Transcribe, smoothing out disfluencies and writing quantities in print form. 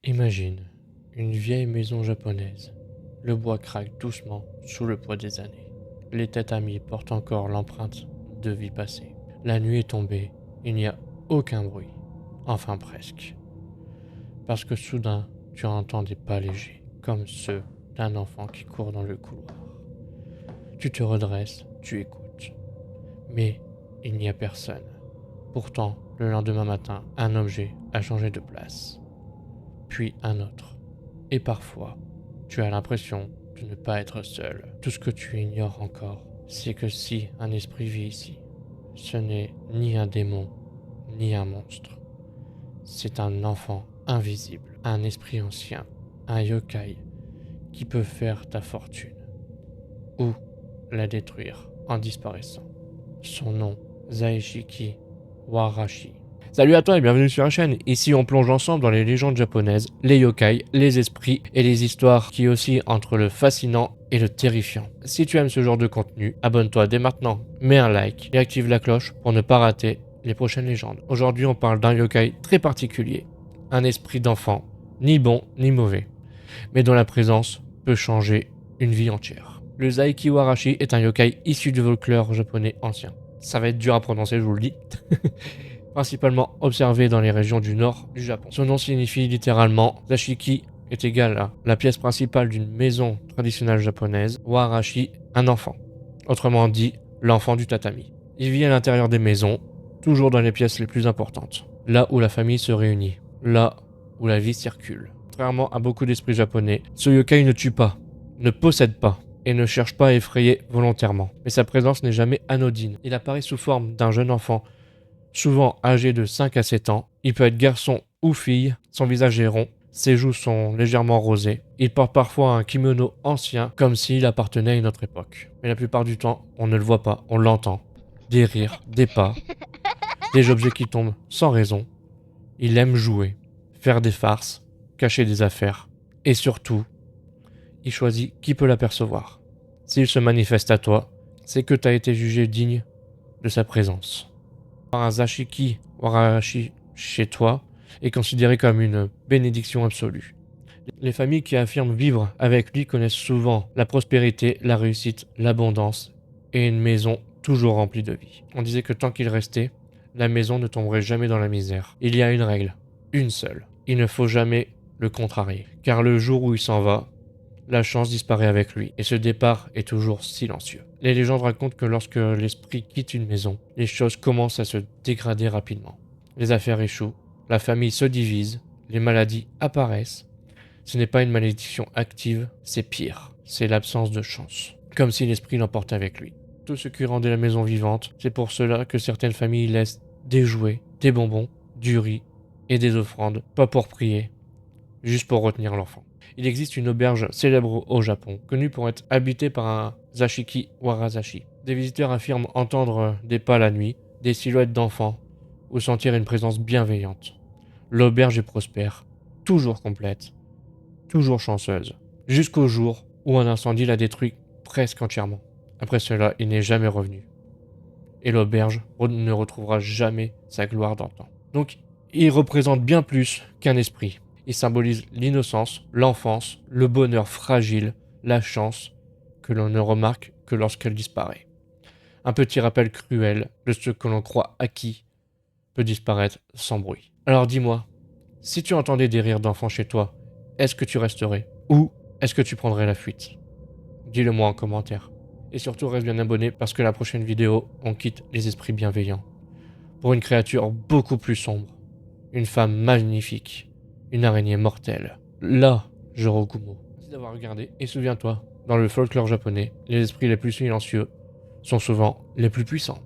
Imagine une vieille maison japonaise. Le bois craque doucement sous le poids des années. Les tatamis portent encore l'empreinte de vie passée. La nuit est tombée, il n'y a aucun bruit. Enfin presque. Parce que soudain, tu entends des pas légers, comme ceux d'un enfant qui court dans le couloir. Tu te redresses, tu écoutes. Mais il n'y a personne. Pourtant, le lendemain matin, un objet a changé de place. Puis un autre. Et parfois, tu as l'impression de ne pas être seul. Tout ce que tu ignores encore, c'est que si un esprit vit ici, ce n'est ni un démon, ni un monstre. C'est un enfant invisible, un esprit ancien, un yokai qui peut faire ta fortune. Ou la détruire en disparaissant. Son nom, Zaishiki Warashi. Salut à toi et bienvenue sur la chaîne. Ici on plonge ensemble dans les légendes japonaises, les yokai, les esprits et les histoires qui oscillent entre le fascinant et le terrifiant. Si tu aimes ce genre de contenu, abonne-toi dès maintenant, mets un like et active la cloche pour ne pas rater les prochaines légendes. Aujourd'hui on parle d'un yokai très particulier, un esprit d'enfant, ni bon ni mauvais, mais dont la présence peut changer une vie entière. Le Zaiki Warashi est un yokai issu du folklore japonais ancien. Ça va être dur à prononcer, je vous le dis. Principalement observé dans les régions du nord du Japon. Son nom signifie littéralement Zashiki est égal à la pièce principale d'une maison traditionnelle japonaise, Warashi, un enfant. Autrement dit, l'enfant du tatami. Il vit à l'intérieur des maisons, toujours dans les pièces les plus importantes, là où la famille se réunit, là où la vie circule. Contrairement à beaucoup d'esprits japonais, ce yokai ne tue pas, ne possède pas, et ne cherche pas à effrayer volontairement. Mais sa présence n'est jamais anodine. Il apparaît sous forme d'un jeune enfant, souvent âgé de 5 à 7 ans. Il peut être garçon ou fille, son visage est rond, ses joues sont légèrement rosées. Il porte parfois un kimono ancien, comme s'il appartenait à une autre époque. Mais la plupart du temps, on ne le voit pas, on l'entend. Des rires, des pas, des objets qui tombent sans raison. Il aime jouer, faire des farces, cacher des affaires. Et surtout, il choisit qui peut l'apercevoir. S'il se manifeste à toi, c'est que tu as été jugé digne de sa présence. Un Zashiki Warashi chez toi est considéré comme une bénédiction absolue. Les familles qui affirment vivre avec lui connaissent souvent la prospérité, la réussite, l'abondance et une maison toujours remplie de vie. On disait que tant qu'il restait, la maison ne tomberait jamais dans la misère. Il y a une règle, une seule. Il ne faut jamais le contrarier, car le jour où il s'en va, la chance disparaît avec lui, et ce départ est toujours silencieux. Les légendes racontent que lorsque l'esprit quitte une maison, les choses commencent à se dégrader rapidement. Les affaires échouent, la famille se divise, les maladies apparaissent. Ce n'est pas une malédiction active, c'est pire, c'est l'absence de chance. Comme si l'esprit l'emportait avec lui. Tout ce qui rendait la maison vivante, c'est pour cela que certaines familles laissent des jouets, des bonbons, du riz et des offrandes, pas pour prier, juste pour retenir l'enfant. Il existe une auberge célèbre au Japon, connue pour être habitée par un Zashiki Warazashi. Des visiteurs affirment entendre des pas la nuit, des silhouettes d'enfants, ou sentir une présence bienveillante. L'auberge est prospère, toujours complète, toujours chanceuse, jusqu'au jour où un incendie la détruit presque entièrement. Après cela, il n'est jamais revenu. Et l'auberge ne retrouvera jamais sa gloire d'antan. Donc, il représente bien plus qu'un esprit. Il symbolise l'innocence, l'enfance, le bonheur fragile, la chance, que l'on ne remarque que lorsqu'elle disparaît. Un petit rappel cruel de ce que l'on croit acquis peut disparaître sans bruit. Alors dis-moi, si tu entendais des rires d'enfants chez toi, est-ce que tu resterais? Ou est-ce que tu prendrais la fuite? Dis-le moi en commentaire. Et surtout reste bien abonné parce que la prochaine vidéo, on quitte les esprits bienveillants. Pour une créature beaucoup plus sombre. Une femme magnifique. Une araignée mortelle. Là, Jorogumo. Merci d'avoir regardé et souviens-toi, dans le folklore japonais, les esprits les plus silencieux sont souvent les plus puissants.